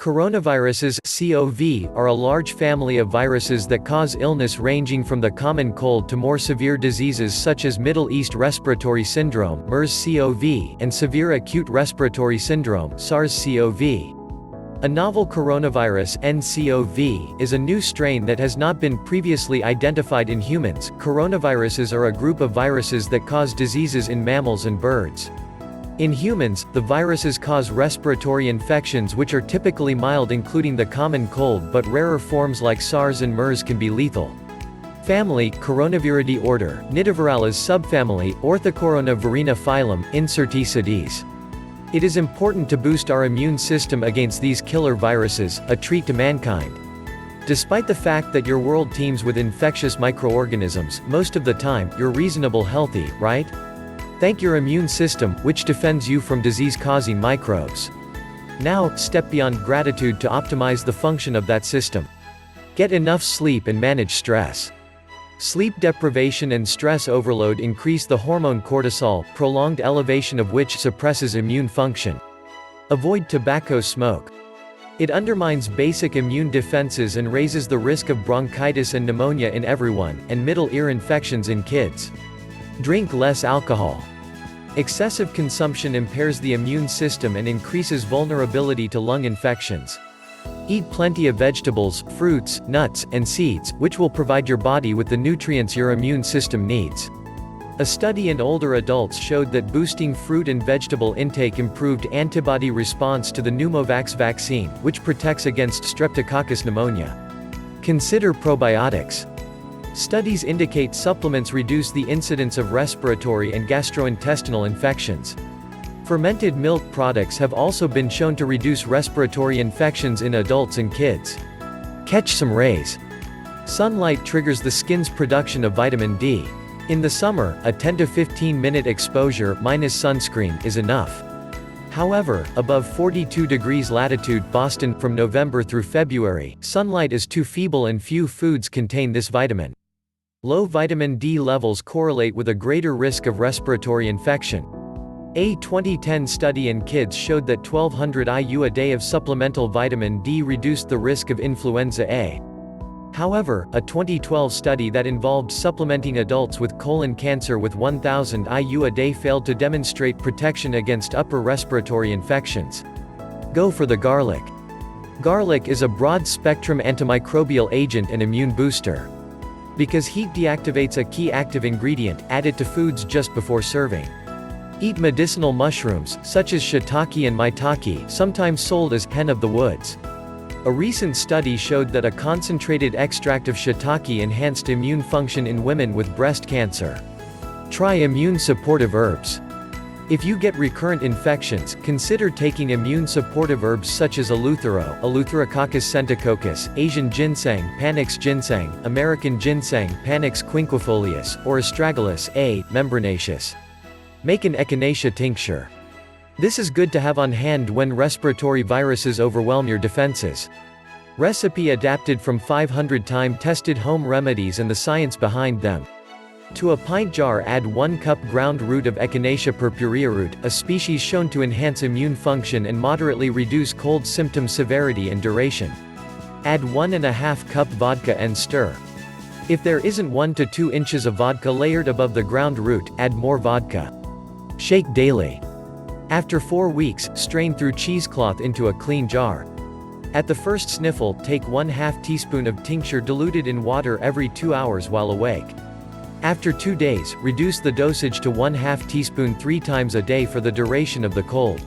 Coronaviruses (CoV) are a large family of viruses that cause illness ranging from the common cold to more severe diseases such as Middle East Respiratory Syndrome (MERS-CoV) and severe acute respiratory syndrome (SARS-CoV). A novel coronavirus (nCoV) is a new strain that has not been previously identified in humans. Coronaviruses are a group of viruses that cause diseases in mammals and birds. In humans, the viruses cause respiratory infections which are typically mild, including the common cold, but rarer forms like SARS and MERS can be lethal. Family: Coronaviridae. Order: Nitivirales. Subfamily: Orthocorona phylum: Incerticides. It is important to boost our immune system against these killer viruses, a treat to mankind. Despite the fact that your world teems with infectious microorganisms, most of the time, you're reasonable healthy, right? Thank your immune system, which defends you from disease-causing microbes. Now, step beyond gratitude to optimize the function of that system. Get enough sleep and manage stress. Sleep deprivation and stress overload increase the hormone cortisol, prolonged elevation of which suppresses immune function. Avoid tobacco smoke. It undermines basic immune defenses and raises the risk of bronchitis and pneumonia in everyone, and middle ear infections in kids. Drink less alcohol. Excessive consumption impairs the immune system and increases vulnerability to lung infections. Eat plenty of vegetables, fruits, nuts, and seeds, which will provide your body with the nutrients your immune system needs. A study in older adults showed that boosting fruit and vegetable intake improved antibody response to the Pneumovax vaccine, which protects against Streptococcus pneumonia. Consider probiotics. Studies indicate supplements reduce the incidence of respiratory and gastrointestinal infections. Fermented milk products have also been shown to reduce respiratory infections in adults and kids. Catch some rays. Sunlight triggers the skin's production of vitamin D. In the summer, a 10 to 15 minute exposure minus sunscreen is enough. However, above 42 degrees latitude Boston, from November through February, sunlight is too feeble and few foods contain this vitamin. Low vitamin D levels correlate with a greater risk of respiratory infection. A 2010 study in kids showed that 1200 IU a day of supplemental vitamin D reduced the risk of influenza A. However, a 2012 study that involved supplementing adults with colon cancer with 1000 IU a day failed to demonstrate protection against upper respiratory infections. Go for the garlic. Garlic is a broad-spectrum antimicrobial agent and immune booster. Because heat deactivates a key active ingredient, add it to foods just before serving. Eat medicinal mushrooms, such as shiitake and maitake, sometimes sold as hen of the woods. A recent study showed that a concentrated extract of shiitake enhanced immune function in women with breast cancer. Try immune-supportive herbs. If you get recurrent infections, consider taking immune-supportive herbs such as eleuthero, Eleutherococcus centicoccus, Asian ginseng, Panax ginseng, American ginseng, Panax quinquefolius, or Astragalus A. membranaceus. Make an Echinacea tincture. This is good to have on hand when respiratory viruses overwhelm your defenses. Recipe adapted from 500 time-tested home remedies and the science behind them. To a pint jar add 1 cup ground root of Echinacea purpurearoot, a species shown to enhance immune function and moderately reduce cold symptom severity and duration. Add 1½ cup vodka and stir. If there isn't 1 to 2 inches of vodka layered above the ground root, add more vodka. Shake daily. After 4 weeks, strain through cheesecloth into a clean jar. At the first sniffle, take 1/2 teaspoon of tincture diluted in water every 2 hours while awake. After 2 days, reduce the dosage to 1/2 teaspoon 3 times a day for the duration of the cold.